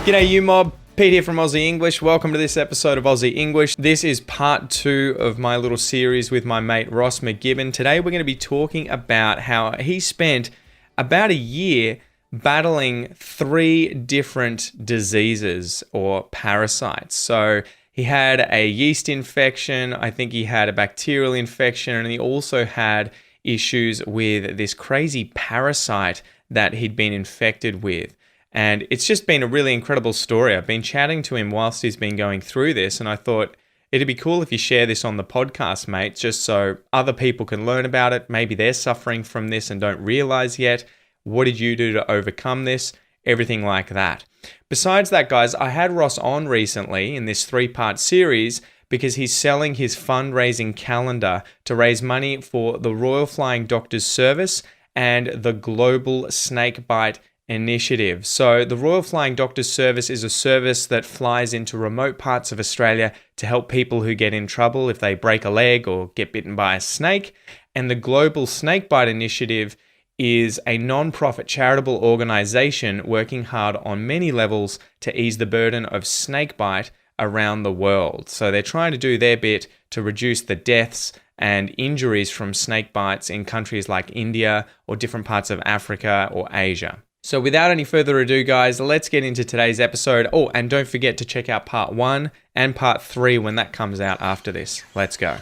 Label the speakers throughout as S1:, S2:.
S1: G'day you mob, Pete here from Aussie English. Welcome to this episode of Aussie English. This is part 2 of my little series with my mate Ross McGibbon. Today we're going to be talking about how he spent about a year battling 3 different diseases or parasites. So he had a yeast infection, I think he had a bacterial infection, and he also had issues with this crazy parasite that he'd been infected with. And it's just been a really incredible story. I've been chatting to him whilst he's been going through this, and I thought it'd be cool if you share this on the podcast, mate, just so other people can learn about it. Maybe they're suffering from this and don't realize yet. What did you do to overcome this? Everything like that. Besides that, guys, I had Ross on recently in this 3-part series because he's selling his fundraising calendar to raise money for the Royal Flying Doctors Service and the Global Snakebite Initiative. So the Royal Flying Doctors Service is a service that flies into remote parts of Australia to help people who get in trouble if they break a leg or get bitten by a snake. And the Global Snakebite Initiative is a non-profit charitable organization working hard on many levels to ease the burden of snakebite around the world. So they're trying to do their bit to reduce the deaths and injuries from snake bites in countries like India or different parts of Africa or Asia. So without any further ado, guys, let's get into today's episode. Oh, and don't forget to check out part 1 and part 3 when that comes out after this. Let's go.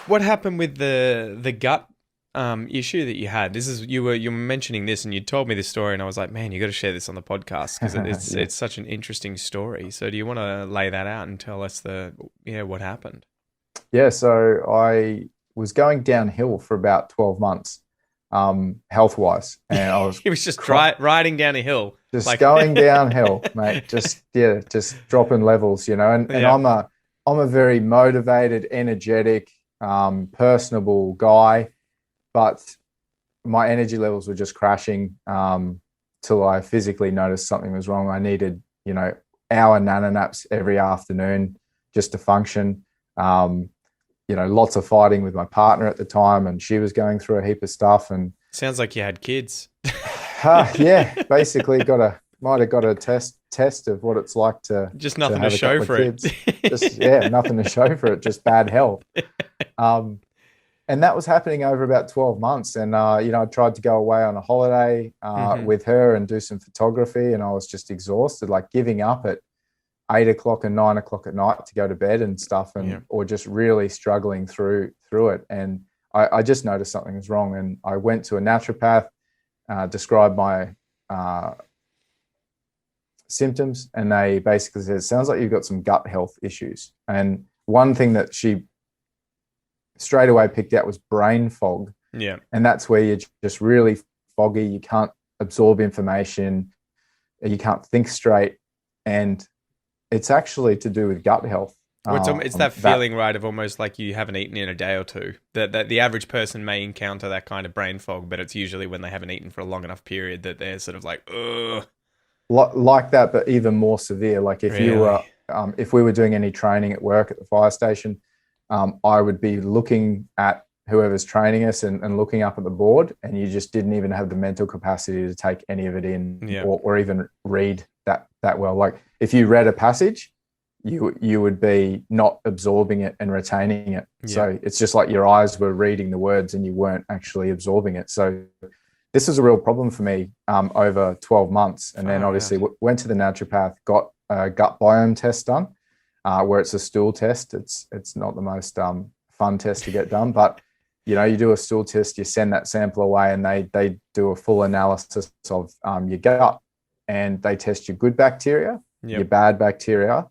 S1: What happened with the gut issue that you had? You were mentioning this, and you told me this story, and I was like, man, you got to share this on the podcast because it's such an interesting story. So do you want to lay that out and tell us what happened?
S2: Yeah, so I was going downhill for about 12 months, health-wise, and I was
S1: he was just riding down a hill,
S2: just going downhill, mate. Just dropping levels, And I'm a very motivated, energetic, personable guy, but my energy levels were just crashing till I physically noticed something was wrong. I needed, hour nano naps every afternoon just to function. Lots of fighting with my partner at the time, and she was going through a heap of stuff. And
S1: sounds like you had kids.
S2: Yeah, basically might have got a test of what it's like to
S1: just nothing to show for it.
S2: Nothing to show for it, just bad health. And that was happening over about 12 months. And I tried to go away on a holiday with her and do some photography, and I was just exhausted, like giving up at 8 o'clock and 9 o'clock at night to go to bed and stuff, or just really struggling through it. And I just noticed something was wrong, and I went to a naturopath, described my symptoms, and they basically said, it sounds like you've got some gut health issues. And one thing that she straight away picked out was brain fog.
S1: Yeah.
S2: And that's where you're just really foggy, you can't absorb information, you can't think straight, and it's actually to do with gut health.
S1: It's that feeling, right, of almost like you haven't eaten in a day or two. That the average person may encounter that kind of brain fog, but it's usually when they haven't eaten for a long enough period that they're sort of like, ugh.
S2: Like that, but even more severe. Like if you were, if we were doing any training at work at the fire station, I would be looking at whoever's training us and looking up at the board, and you just didn't even have the mental capacity to take any of it in or even read that well. Like if you read a passage, you would be not absorbing it and retaining it. Yeah. So it's just like your eyes were reading the words and you weren't actually absorbing it. So this was a real problem for me over 12 months. And then obviously went to the naturopath, got a gut biome test done, where it's a stool test. It's not the most fun test to get done, but you do a stool test, you send that sample away, and they do a full analysis of your gut, and they test your good bacteria, your bad bacteria.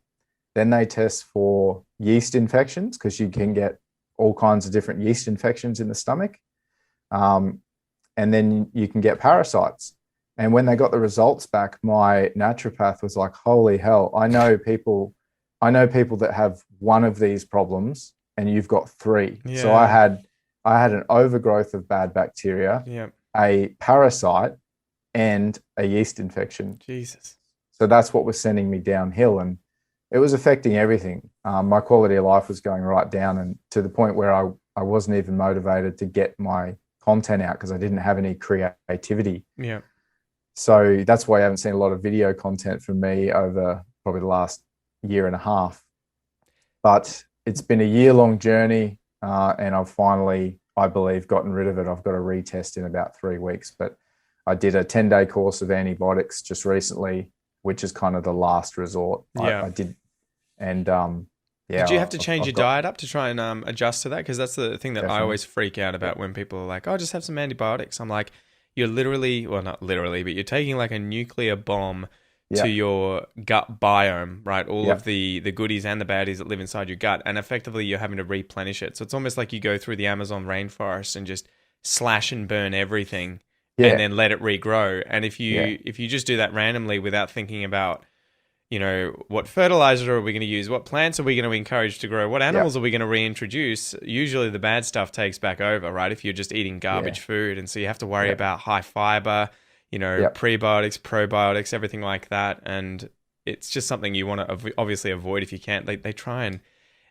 S2: Then they test for yeast infections, because you can get all kinds of different yeast infections in the stomach. And then you can get parasites. And when they got the results back, my naturopath was like, holy hell, I know people that have one of these problems and you've got 3. Yeah. So I had an overgrowth of bad bacteria, a parasite, and a yeast infection.
S1: Jesus.
S2: So that's what was sending me downhill, and it was affecting everything. My quality of life was going right down, and to the point where I wasn't even motivated to get my content out because I didn't have any creativity.
S1: Yeah.
S2: So that's why I haven't seen a lot of video content from me over probably the last year and a half. But it's been a year-long journey, and I've finally, I believe, gotten rid of it. I've got a retest in about 3 weeks, but I did a 10-day course of antibiotics just recently, which is kind of the last resort.
S1: Yeah.
S2: I did. And
S1: did you have to change your diet up to try and adjust to that? Because that's the thing that I always freak out about when people are like, oh, just have some antibiotics. I'm like, you're literally, well, not literally, but you're taking like a nuclear bomb to your gut biome, right? All of the goodies and the baddies that live inside your gut. And effectively, you're having to replenish it. So it's almost like you go through the Amazon rainforest and just slash and burn everything and then let it regrow. And if you just do that randomly without thinking about, you know, what fertilizer are we going to use? What plants are we going to encourage to grow? What animals are we going to reintroduce? Usually the bad stuff takes back over, right? If you're just eating garbage food. And so you have to worry about high fiber, you know, prebiotics, probiotics, everything like that. And it's just something you want to obviously avoid if you can. They try and,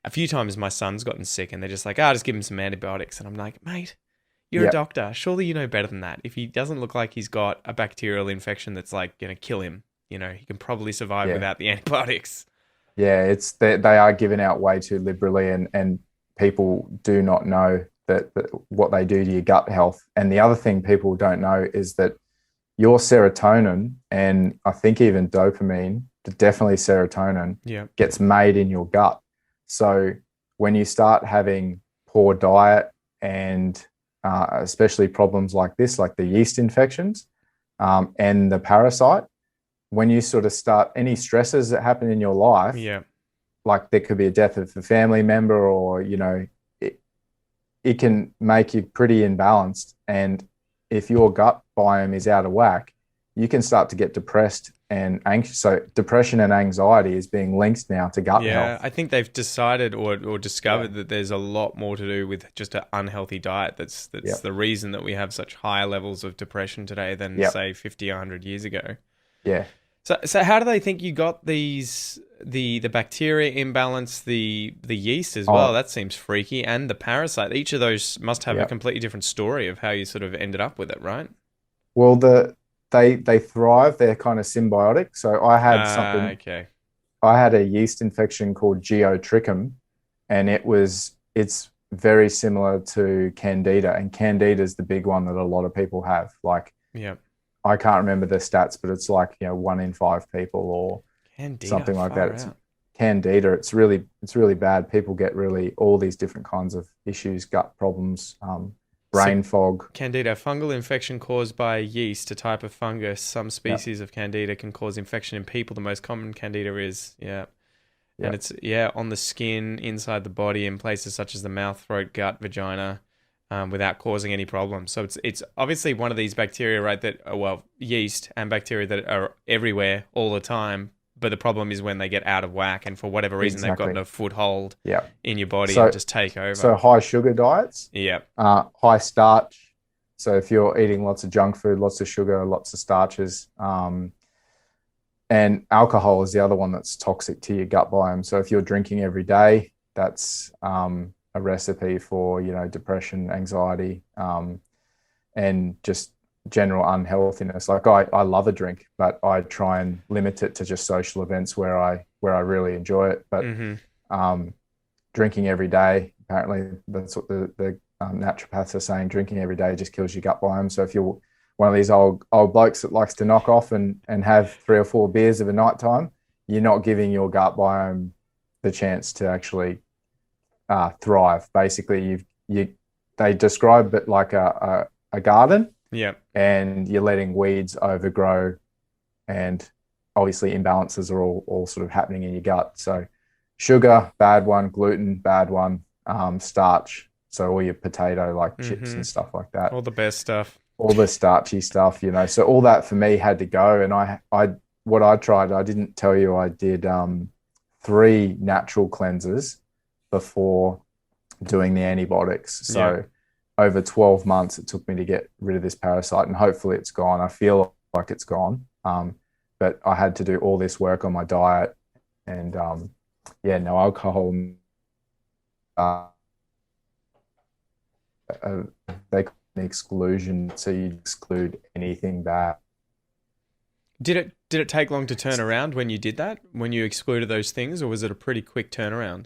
S1: a few times my son's gotten sick and they're just like, just give him some antibiotics. And I'm like, mate, you're a doctor. Surely you know better than that. If he doesn't look like he's got a bacterial infection that's like going to kill him, you know, he can probably survive without the antibiotics.
S2: Yeah, it's they are given out way too liberally, and people do not know that what they do to your gut health. And the other thing people don't know is that your serotonin, and I think even dopamine, definitely serotonin, gets made in your gut. So when you start having poor diet and especially problems like this, like the yeast infections and the parasite, when you sort of start any stresses that happen in your life, like there could be a death of a family member, or, you know, it can make you pretty imbalanced. And if your gut biome is out of whack, you can start to get depressed and anxious. So depression and anxiety is being linked now to gut health.
S1: Yeah, I think they've decided or discovered that there's a lot more to do with just an unhealthy diet. That's the reason that we have such higher levels of depression today than, say, 50 or 100 years ago.
S2: Yeah.
S1: So how do they think you got these the bacteria imbalance, the yeast as well? That seems freaky, and the parasite. Each of those must have a completely different story of how you sort of ended up with it, right?
S2: Well, they thrive. They're kind of symbiotic. So I had something.
S1: Okay.
S2: I had a yeast infection called geotrichum, and it's very similar to candida, and candida is the big one that a lot of people have. Like, I can't remember the stats, but it's like, you know, 1 in 5 people or candida, something like that. It's candida. It's really bad. People get really all these different kinds of issues, gut problems, brain fog.
S1: Candida, fungal infection caused by yeast, a type of fungus. Some species of candida can cause infection in people. The most common candida is, and it's, on the skin, inside the body, in places such as the mouth, throat, gut, vagina, without causing any problems. So it's obviously one of these bacteria, right, that are, yeast and bacteria that are everywhere all the time. But the problem is when they get out of whack, and for whatever reason they've gotten a foothold in your body and just take over.
S2: So high sugar diets, high starch. So if you're eating lots of junk food, lots of sugar, lots of starches, and alcohol is the other one that's toxic to your gut biome. So if you're drinking every day, that's a recipe for, you know, depression, anxiety, and just general unhealthiness. Like I love a drink, but I try and limit it to just social events where I really enjoy it. But drinking every day, apparently that's what the naturopaths are saying. Drinking every day just kills your gut biome. So if you're one of these old blokes that likes to knock off and have 3 or 4 beers of a night time, you're not giving your gut biome the chance to actually thrive. Basically, they describe it like a garden. And you're letting weeds overgrow, and obviously imbalances are all sort of happening in your gut. So sugar, bad one; gluten, bad one; starch, so all your potato, like chips and stuff like that.
S1: All the best stuff.
S2: All the starchy stuff, you know. So all that for me had to go. And what I tried, I didn't tell you, I did 3 natural cleanses before doing the antibiotics. So over 12 months, it took me to get rid of this parasite, and hopefully it's gone. I feel like it's gone. But I had to do all this work on my diet, and no alcohol. They the exclusion, so you exclude anything bad.
S1: Did it take long to turn around when you did that? When you excluded those things, or was it a pretty quick turnaround?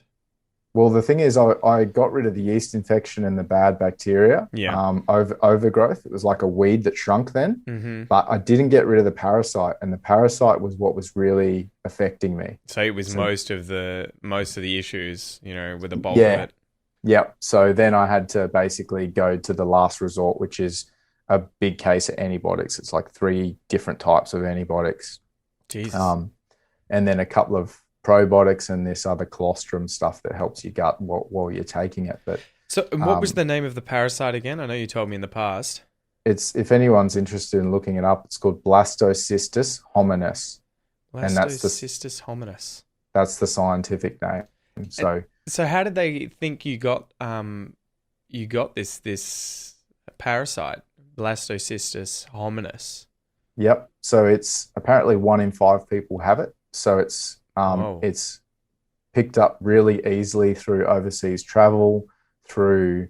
S2: Well, the thing is, I got rid of the yeast infection and the bad bacteria.
S1: Yeah.
S2: Overgrowth. It was like a weed that shrunk then,
S1: Mm-hmm.
S2: but I didn't get rid of the parasite, and the parasite was what was really affecting me.
S1: So it was
S2: So,
S1: most of the issues, with the bulk of
S2: yeah,
S1: it.
S2: yeah. So then I had to basically go to the last resort, which is a big case of antibiotics. It's like 3 different types of antibiotics,
S1: Jesus.
S2: and then a couple of probiotics and this other colostrum stuff that helps your gut while you're taking it. But
S1: So what was the name of the parasite again? I know you told me in the past.
S2: it's, if anyone's interested in looking it up, it's called Blastocystis hominis, and
S1: Blastocystis hominis.
S2: that's the scientific name.
S1: So how did they think you got this parasite, Blastocystis hominis?
S2: Yep. So it's apparently 1 in 5 people have it. So
S1: Whoa.
S2: it's picked up really easily through overseas travel, through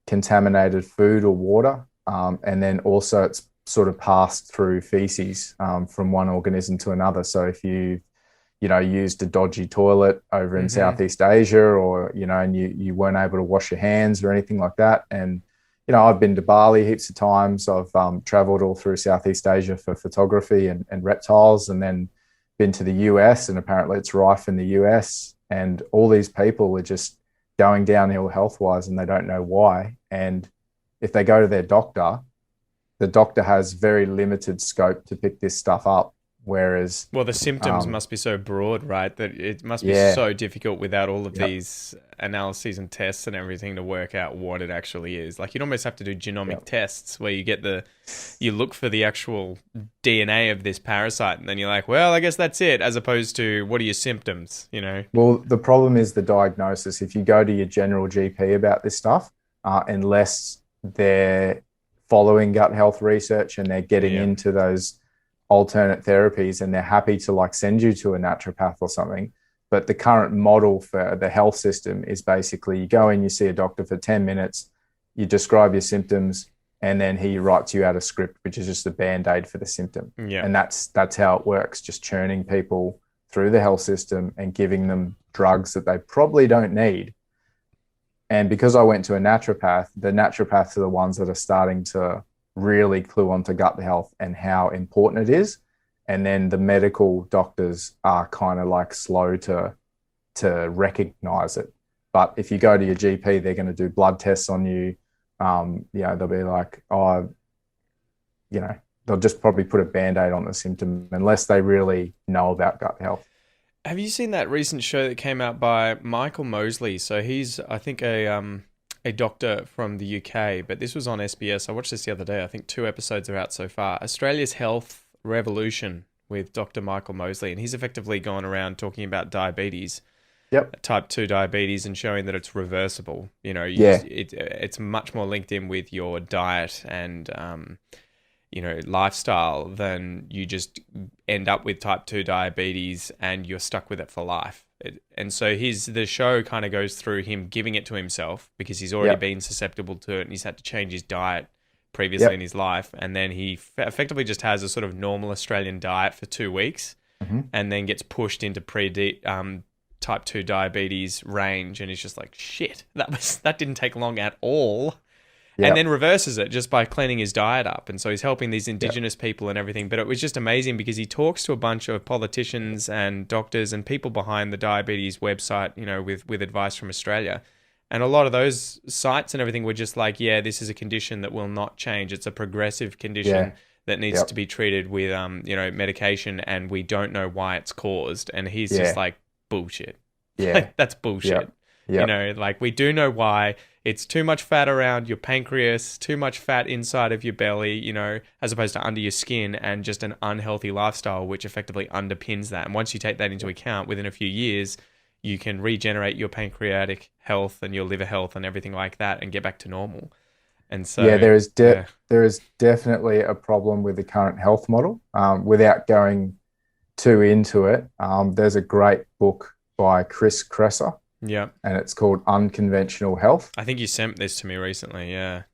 S2: contaminated food or water, and then also it's sort of passed through feces from one organism to another. So if you used a dodgy toilet over in Southeast Asia, or and you weren't able to wash your hands or anything like that, and I've been to Bali heaps of times. I've traveled all through Southeast Asia for photography and reptiles, and then been to the US, and apparently it's rife in the US. And all these people are just going downhill health-wise, and they don't know why. And if they go to their doctor, the doctor has very limited scope to pick this stuff up. Whereas,
S1: well, the symptoms must be so broad, right? That it must be so difficult without all of these analyses and tests and everything to work out what it actually is. Like, you'd almost have to do genomic tests where you look for the actual DNA of this parasite, and then you're like, well, I guess that's it, as opposed to what are your symptoms,
S2: Well, the problem is the diagnosis. If you go to your general GP about this stuff, unless they're following gut health research and they're getting into those alternate therapies, and they're happy to send you to a naturopath or something. But the current model for the health system is basically you go in, you see a doctor for 10 minutes, you describe your symptoms, and then he writes you out a script, which is just a band-aid for the symptom.
S1: Yeah.
S2: And that's how it works, just churning people through the health system and giving them drugs that they probably don't need. And because I went to a naturopath, the naturopaths are the ones that are starting to really clue onto gut health and how important it is. And then the medical doctors are kind of slow to recognize it. But if you go to your GP, they're going to do blood tests on you. They'll be like, they'll just probably put a band-aid on the symptom unless they really know about gut health.
S1: Have you seen that recent show that came out by Michael Mosley? So he's, I think, a doctor from the UK, but this was on SBS. I watched this the other day. I think 2 episodes are out so far. Australia's Health Revolution with Dr. Michael Mosley, and he's effectively gone around talking about diabetes, type 2 diabetes, and showing that it's reversible. It's much more linked in with your diet and lifestyle than you just end up with type 2 diabetes and you're stuck with it for life. And so the show kind of goes through him giving it to himself because he's already been susceptible to it, and he's had to change his diet previously in his life. And then he effectively just has a sort of normal Australian diet for 2 weeks and then gets pushed into type 2 diabetes range. And he's just like, shit, that didn't take long at all. And then reverses it just by cleaning his diet up. And so he's helping these Indigenous people and everything. But it was just amazing because he talks to a bunch of politicians and doctors and people behind the diabetes website, with advice from Australia. And a lot of those sites and everything were just like, this is a condition that will not change. It's a progressive condition that needs to be treated with, medication, and we don't know why it's caused. And he's just like, bullshit.
S2: Yeah.
S1: That's bullshit. We do know why. It's too much fat around your pancreas, too much fat inside of your belly, as opposed to under your skin, and just an unhealthy lifestyle, which effectively underpins that. And once you take that into account, within a few years, you can regenerate your pancreatic health and your liver health and everything like that and get back to normal. And so, there is definitely a problem with the current health model. Without going too into it, there's a great book by Chris Kresser. Yeah.
S2: And it's called Unconventional Health.
S1: I think you sent this to me recently, yeah.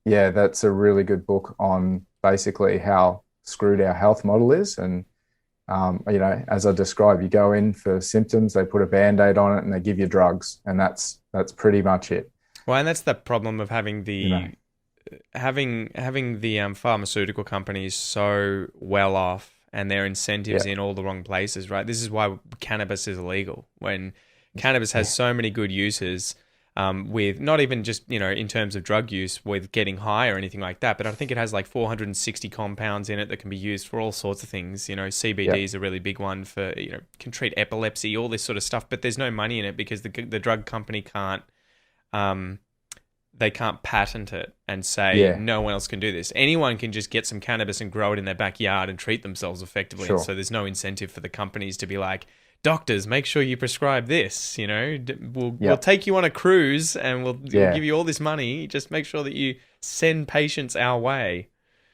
S2: Yeah, that's a really good book on basically how screwed our health model is. And, as I described, you go in for symptoms, they put a Band-Aid on it and they give you drugs. And that's pretty much it.
S1: Well, and that's the problem of having
S2: You know,
S1: the pharmaceutical companies so well off and their incentives
S2: yeah,
S1: in all the wrong places, right? This is why cannabis is illegal, when cannabis has
S2: yeah,
S1: so many good uses, with not even just, in terms of drug use with getting high or anything like that, but I think it has like 460 compounds in it that can be used for all sorts of things.
S2: yeah,
S1: CBD is a really big one for, can treat epilepsy, all this sort of stuff, but there's no money in it because the drug company can't, um, they can't patent it and say
S2: yeah,
S1: no one else can do this. Anyone can just get some cannabis and grow it in their backyard and treat themselves effectively. And
S2: sure.
S1: so there's no incentive for the companies to be like, doctors, make sure you prescribe this. We'll
S2: Yeah,
S1: take you on a cruise and we'll
S2: yeah,
S1: give you all this money. Just make sure that you send patients our way.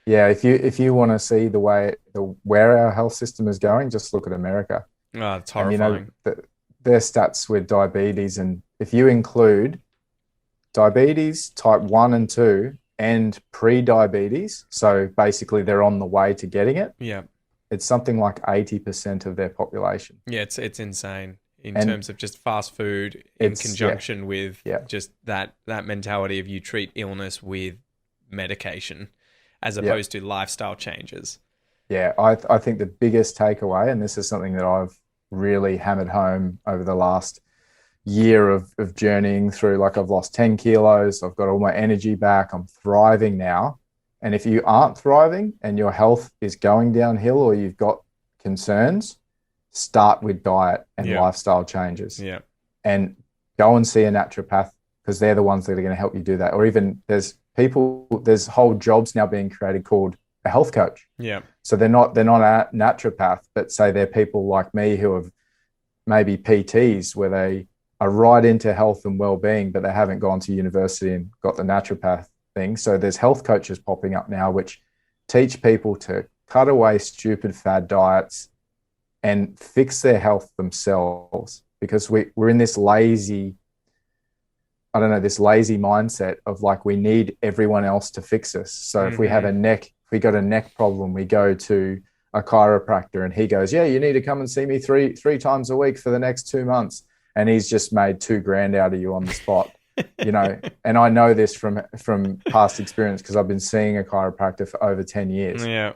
S2: yeah. If you want to see where our health system is going, just look at America.
S1: Oh, it's
S2: And
S1: horrifying.
S2: their stats with diabetes, and if you include diabetes type 1 and 2 and pre-diabetes, so basically they're on the way to getting it,
S1: Yeah.
S2: it's something like 80% of their population.
S1: Yeah, it's insane in
S2: And
S1: terms of just fast food in
S2: it's yeah,
S1: conjunction with
S2: yeah,
S1: just that mentality of you treat illness with medication as
S2: yeah,
S1: opposed to lifestyle changes.
S2: yeah. I think the biggest takeaway, and this is something that I've really hammered home over the last year of journeying through, like I've lost 10 kilos, I've got all my energy back, I'm thriving now. And if you aren't thriving and your health is going downhill or you've got concerns, start with diet and
S1: Yeah.
S2: lifestyle changes
S1: Yeah.
S2: and go and see a naturopath, because they're the ones that are going to help you do that. Or even there's whole jobs now being created called a health coach.
S1: Yeah.
S2: So they're not a naturopath, but say they're people like me who have maybe PTs where they are right into health and well-being, but they haven't gone to university and got the naturopath thing. So there's health coaches popping up now, which teach people to cut away stupid fad diets and fix their health themselves, because we're in this lazy, I don't know, this lazy mindset of like, we need everyone else to fix us. So if we got a neck problem, we go to a chiropractor and he goes, yeah, you need to come and see me three times a week for the next 2 months. And he's just made $2,000 out of you on the spot, and I know this from past experience because I've been seeing a chiropractor for over 10 years
S1: Yeah.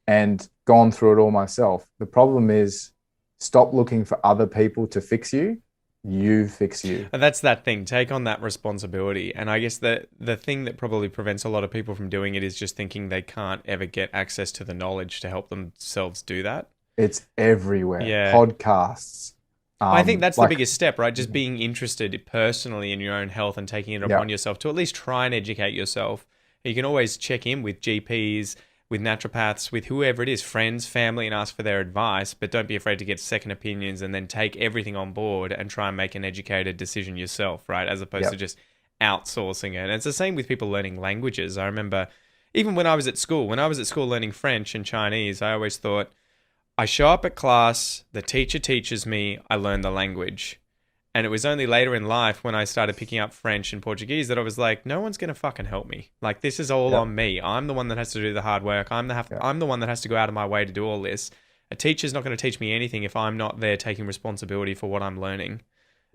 S2: and gone through it all myself. The problem is, stop looking for other people to fix you. You fix you.
S1: And that's that thing. Take on that responsibility. And I guess the thing that probably prevents a lot of people from doing it is just thinking they can't ever get access to the knowledge to help themselves do that.
S2: It's everywhere.
S1: Yeah.
S2: Podcasts.
S1: I think that's the biggest step, right? Just being interested personally in your own health and taking it upon yourself to at least try and educate yourself. You can always check in with GPs, with naturopaths, with whoever it is, friends, family, and ask for their advice. But don't be afraid to get second opinions and then take everything on board and try and make an educated decision yourself, right? As opposed to just outsourcing it. And it's the same with people learning languages. I remember even when I was at school learning French and Chinese, I always thought, I show up at class, the teacher teaches me, I learn the language. And it was only later in life when I started picking up French and Portuguese that I was like, no one's going to fucking help me. Like, this is all on me. I'm the one that has to do the hard work. I'm the one that has to go out of my way to do all this. A teacher's not going to teach me anything if I'm not there taking responsibility for what I'm learning.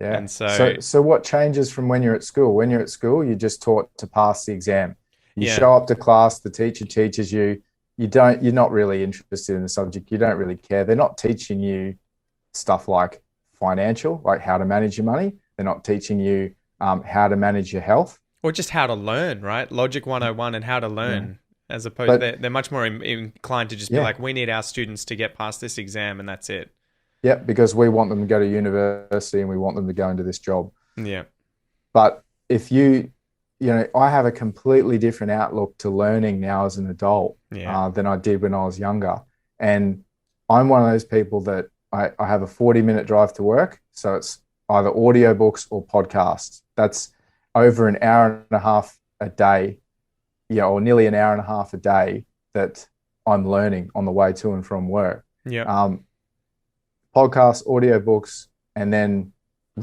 S2: Yeah.
S1: And so
S2: what changes from when you're at school? When you're at school, you're just taught to pass the exam. You
S1: Yeah.
S2: show up to class, the teacher teaches you. You're not really interested in the subject. You don't really care. They're not teaching you stuff like financial, like how to manage your money. They're not teaching you how to manage your health.
S1: or just how to learn, right? Logic 101 and how to learn. As opposed, they're much more inclined to just be like, we need our students to get past this exam and that's it.
S2: Yeah, because we want them to go to university and we want them to go into this job.
S1: Yeah.
S2: But if I have a completely different outlook to learning now as an adult than I did when I was younger. And I'm one of those people that I have a 40-minute drive to work. So it's either audiobooks or podcasts. That's over an hour and a half a day, or nearly an hour and a half a day that I'm learning on the way to and from work.
S1: Yeah.
S2: Podcasts, audiobooks, and then,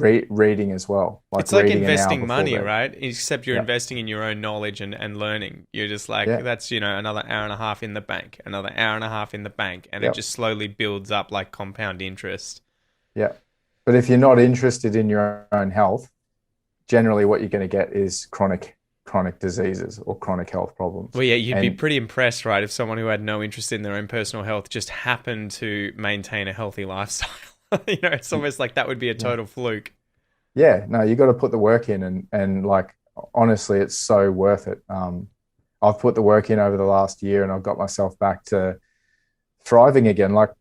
S2: reading as well.
S1: It's like
S2: reading an hour
S1: investing
S2: before
S1: money,
S2: bed.
S1: right? Except you're
S2: Yeah.
S1: investing in your own knowledge and learning. You're just like,
S2: Yeah.
S1: that's, another hour and a half in the bank, another hour and a half in the bank. And it
S2: Yep.
S1: just slowly builds up like compound interest.
S2: Yeah. But if you're not interested in your own health, generally what you're going to get is chronic diseases or chronic health problems.
S1: Well, yeah, you'd be pretty impressed, right? If someone who had no interest in their own personal health just happened to maintain a healthy lifestyle. It's almost like that would be a total fluke.
S2: Yeah, no, you got to put the work in, and like, honestly, it's so worth it. I've put the work in over the last year, and I've got myself back to thriving again. Like,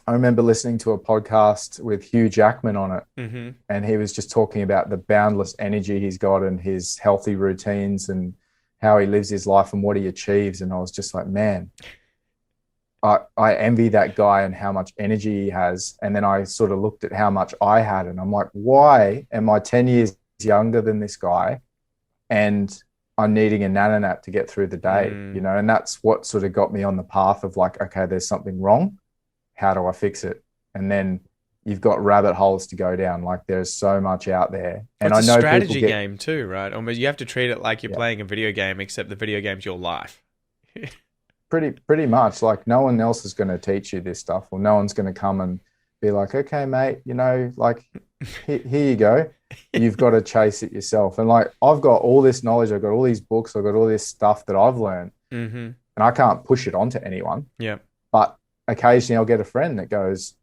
S2: I remember listening to a podcast with Hugh Jackman on it,
S1: Mm-hmm.
S2: and he was just talking about the boundless energy he's got and his healthy routines and how he lives his life and what he achieves. And I was just like, man, I envy that guy and how much energy he has. And then I sort of looked at how much I had, and I'm like, why am I 10 years younger than this guy and I'm needing a nap to get through the day, And that's what sort of got me on the path of like, okay, there's something wrong. How do I fix it? And then you've got rabbit holes to go down. Like, there's so much out there. And
S1: It's
S2: I know
S1: a strategy
S2: people
S1: game too, right? Almost, you have to treat it like you're playing a video game, except the video game's your life.
S2: Pretty much. Like, no one else is going to teach you this stuff, or no one's going to come and be like, okay, mate, like, here you go. You've got to chase it yourself. And like, I've got all this knowledge. I've got all these books. I've got all this stuff that I've learned, and I can't push it onto anyone.
S1: Yeah.
S2: But occasionally I'll get a friend that goes,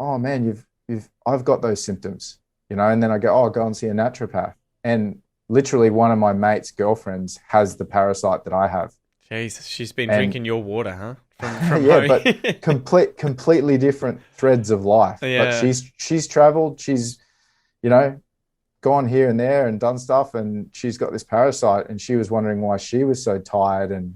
S2: oh man, I've got those symptoms, and then I go, oh, go and see a naturopath. And literally one of my mate's girlfriends has the parasite that I have.
S1: Jesus, she's been drinking your water, huh? From
S2: yeah,
S1: home.
S2: but completely different threads of life.
S1: Yeah.
S2: But she's traveled, she's, gone here and there and done stuff, and she's got this parasite, and she was wondering why she was so tired and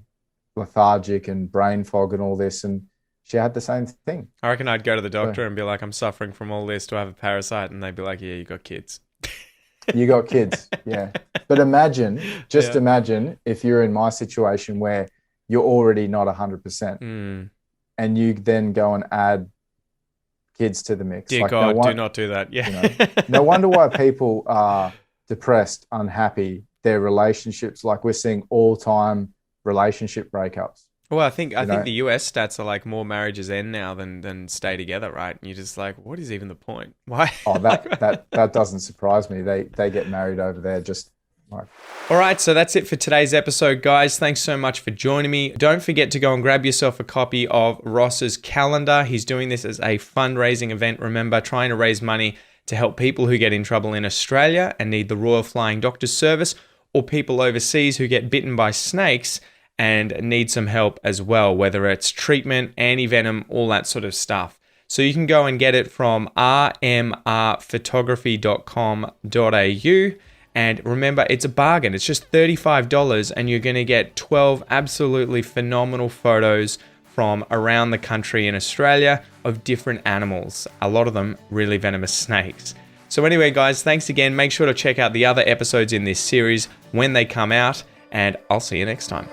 S2: lethargic and brain fog and all this, and she had the same thing.
S1: I reckon I'd go to the doctor and be like, I'm suffering from all this. Do I have a parasite? And they'd be like, yeah, you got kids.
S2: You got kids, yeah. But imagine if you're in my situation where you're already not 100%, and you then go and add kids to the mix.
S1: Dear
S2: like,
S1: God, do not do that. Yeah.
S2: No wonder why people are depressed, unhappy, their relationships, like we're seeing all-time relationship breakups.
S1: Well, I think the US stats are like more marriages end now than stay together, right? And you're just like, what is even the point? Why?
S2: Oh, that doesn't surprise me. They get married over there just like.
S1: All right, so that's it for today's episode, guys. Thanks so much for joining me. Don't forget to go and grab yourself a copy of Ross's calendar. He's doing this as a fundraising event. Remember, trying to raise money to help people who get in trouble in Australia and need the Royal Flying Doctor's Service, or people overseas who get bitten by snakes and need some help as well, whether it's treatment, anti-venom, all that sort of stuff. So you can go and get it from rmrphotography.com.au. And remember, it's a bargain. It's just $35, and you're going to get 12 absolutely phenomenal photos from around the country in Australia of different animals, a lot of them really venomous snakes. So anyway, guys, thanks again. Make sure to check out the other episodes in this series when they come out, and I'll see you next time.